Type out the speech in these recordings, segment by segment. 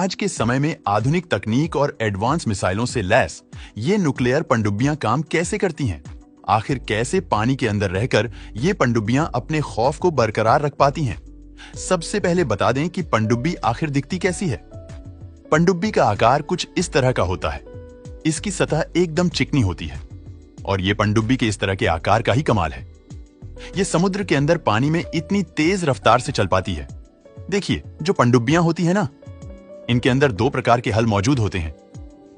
आज के समय में आधुनिक तकनीक और एडवांस मिसाइलों से लैस ये न्यूक्लियर पनडुब्बियां काम कैसे करती हैं? आखिर कैसे पानी के अंदर रहकर ये पनडुब्बियां अपने खौफ को बरकरार रख पाती हैं? सबसे पहले बता दें कि पनडुब्बी आखिर दिखती कैसी है। पनडुब्बी का आकार कुछ इस तरह का होता है। इसकी सतह एकदम चिकनी होती है और ये पनडुब्बी के इस तरह के आकार का ही कमाल है। ये समुद्र के अंदर पानी में इतनी तेज रफ्तार से चल पाती है। देखिए, जो पनडुब्बियां होती है ना, इनके अंदर दो प्रकार के हल मौजूद होते हैं।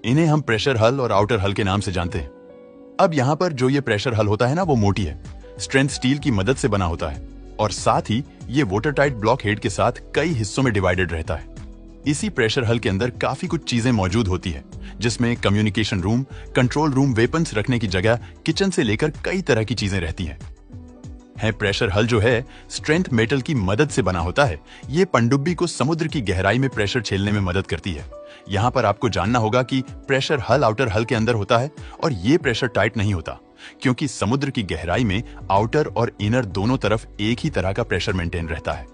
इन्हें हम प्रेशर हल और आउटर हल के नाम से जानते हैं। अब यहाँ पर जो ये प्रेशर हल होता है ना, वो मोटी है, स्ट्रेंथ स्टील की मदद से बना होता है और साथ ही ये वाटर टाइट ब्लॉक हेड के साथ कई हिस्सों में डिवाइडेड रहता है। इसी प्रेशर हल के अंदर काफी कुछ चीजें मौजूद होती है, जिसमें communication room, control room, weapons रखने की जगह, किचन से लेकर कई तरह की चीजें रहती हैं। प्रेशर हल जो है स्ट्रेंथ मेटल की मदद से बना होता है। ये पनडुब्बी को समुद्र की गहराई में प्रेशर झेलने में मदद करती है। यहाँ पर आपको जानना होगा कि प्रेशर हल आउटर हल के अंदर होता है और ये प्रेशर टाइट नहीं होता, क्योंकि समुद्र की गहराई में आउटर और इनर दोनों तरफ एक ही तरह का प्रेशर मेंटेन रहता है।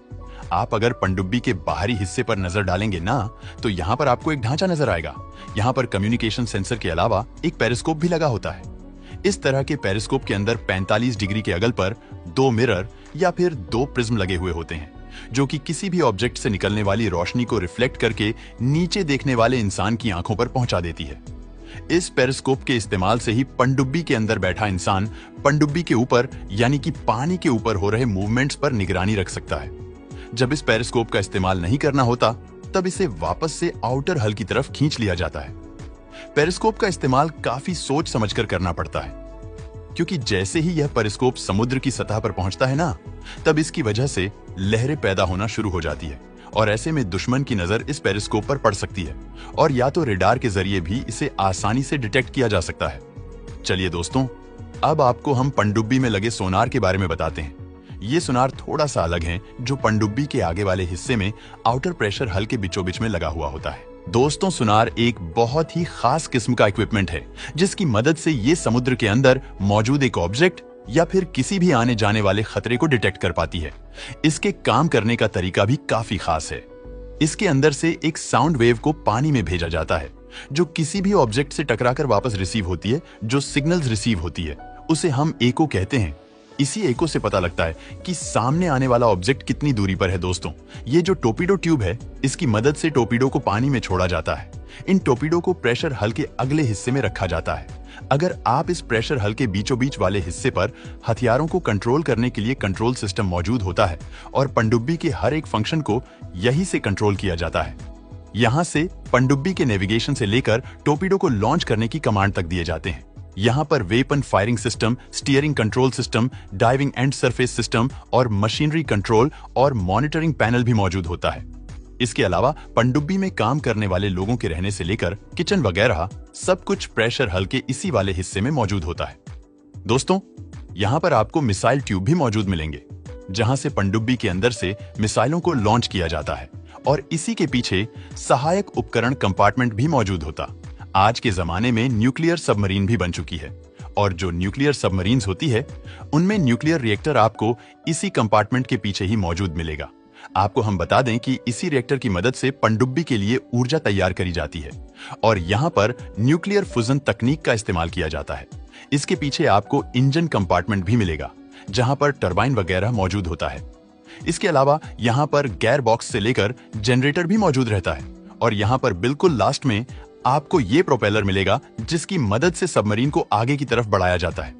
आप अगर पनडुब्बी के बाहरी हिस्से पर नजर डालेंगे ना, तो यहाँ पर आपको एक ढांचा नजर आएगा। यहाँ पर कम्युनिकेशन सेंसर के अलावा एक पेरिस्कोप भी लगा होता है। इस तरह के पेरिस्कोप के अंदर 45 डिग्री के अगल पर 2 मिरर या फिर 2 प्रिज्म लगे हुए होते हैं, जो कि किसी भी ऑब्जेक्ट से निकलने वाली रोशनी को रिफ्लेक्ट करके नीचे देखने वाले इंसान की आंखों पर पहुंचा देती है। इस पेरिस्कोप के इस्तेमाल से ही पनडुब्बी के अंदर बैठा इंसान पनडुब्बी के ऊपर यानी कि पानी के ऊपर हो रहे मूवमेंट्स पर निगरानी रख सकता है। जब इस पेरिस्कोप का इस्तेमाल नहीं करना होता, तब इसे वापस से आउटर हल की तरफ खींच लिया जाता है। पेरिस्कोप का इस्तेमाल काफी सोच समझकर करना पड़ता है, क्योंकि जैसे ही यह पेरिस्कोप समुद्र की सतह पर पहुंचता है ना, तब इसकी वजह से लहरें पैदा होना शुरू हो जाती है और ऐसे में दुश्मन की नजर इस पेरिस्कोप पर पड़ सकती है और या तो रेडार के जरिए भी इसे आसानी से डिटेक्ट किया जा सकता है। चलिए दोस्तों, अब आपको हम पनडुब्बी में लगे सोनार के बारे में बताते हैं। ये सोनार थोड़ा सा अलग है, जो पनडुब्बी के आगे वाले हिस्से में आउटर प्रेशर हल के बीचों बीच में लगा हुआ होता है। दोस्तों, सोनार एक बहुत ही खास किस्म का इक्विपमेंट है, जिसकी मदद से ये समुद्र के अंदर मौजूद एक ऑब्जेक्ट या फिर किसी भी आने जाने वाले खतरे को डिटेक्ट कर पाती है। इसके काम करने का तरीका भी काफी खास है। इसके अंदर से एक साउंड वेव को पानी में भेजा जाता है, जो किसी भी ऑब्जेक्ट से टकराकर वापस रिसीव होती है। जो सिग्नल्स रिसीव होती है उसे हम एको कहते हैं। इसी एको से पता लगता है कि सामने आने वाला ऑब्जेक्ट कितनी दूरी पर है। दोस्तों, ये जो टोर्पीडो ट्यूब है, इसकी मदद से टोर्पीडो को पानी में छोड़ा जाता है। इन टोर्पीडो को प्रेशर हल के अगले हिस्से में रखा जाता है। अगर आप इस प्रेशर हल के बीचों बीच वाले हिस्से पर हथियारों को कंट्रोल करने के लिए कंट्रोल सिस्टम मौजूद होता है और पनडुब्बी के हर एक फंक्शन को यहीं से कंट्रोल किया जाता है। यहाँ से पनडुब्बी के नेविगेशन से लेकर टोर्पीडो को लॉन्च करने की कमांड तक दिए जाते हैं। यहाँ पर weapon firing system, steering control system, diving and surface system और मशीनरी कंट्रोल और मॉनिटरिंग पैनल भी मौजूद होता है। इसके अलावा पनडुब्बी में काम करने वाले लोगों के रहने से लेकर किचन वगैरह सब कुछ प्रेशर हल के इसी वाले हिस्से में मौजूद होता है। दोस्तों, यहाँ पर आपको मिसाइल ट्यूब भी मौजूद मिलेंगे, जहाँ से पनडुब्बी के अंदर से मिसाइलों को लॉन्च किया जाता है और इसी के पीछे सहायक उपकरण कंपार्टमेंट भी मौजूद होता। आज के जमाने में न्यूक्लियर सबमरीन भी बन चुकी है और जो न्यूक्लियर सबमरीन्स होती है, उनमें न्यूक्लियर रिएक्टर आपको इसी कंपार्टमेंट के पीछे ही मौजूद मिलेगा। आपको हम बता दें कि इसी रिएक्टर की मदद से पनडुब्बी के लिए ऊर्जा तैयार करी जाती है और यहाँ पर न्यूक्लियर फ्यूजन तकनीक का इस्तेमाल किया जाता है। इसके पीछे आपको इंजन कंपार्टमेंट भी मिलेगा, जहाँ पर टरबाइन वगैरह मौजूद होता है। इसके अलावा यहाँ पर गेयर बॉक्स से लेकर जनरेटर भी मौजूद रहता है और यहाँ पर बिल्कुल लास्ट में आपको ये प्रोपेलर मिलेगा, जिसकी मदद से सबमरीन को आगे की तरफ बढ़ाया जाता है।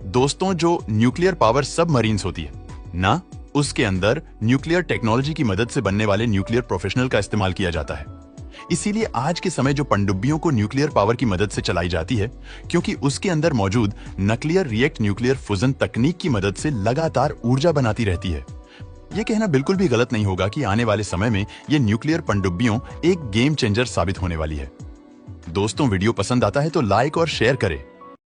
दोस्तों, जो न्यूक्लियर पावर सबमरीन्स होती है ना, उसके अंदर न्यूक्लियर टेक्नोलॉजी की मदद से बनने वाले न्यूक्लियर प्रोफेशनल का इस्तेमाल किया जाता है। इसीलिए आज के समय जो पनडुब्बियों को न्यूक्लियर पावर की मदद से चलाई जाती है, क्योंकि उसके अंदर मौजूद नक्लियर रिएक्ट न्यूक्लियर फ्यूजन तकनीक की मदद से लगातार ऊर्जा बनाती रहती है। यह कहना बिल्कुल भी गलत नहीं होगा कि आने वाले समय में ये न्यूक्लियर पनडुब्बियों एक गेम चेंजर साबित होने वाली है। दोस्तों, वीडियो पसंद आता है तो लाइक और शेयर करें।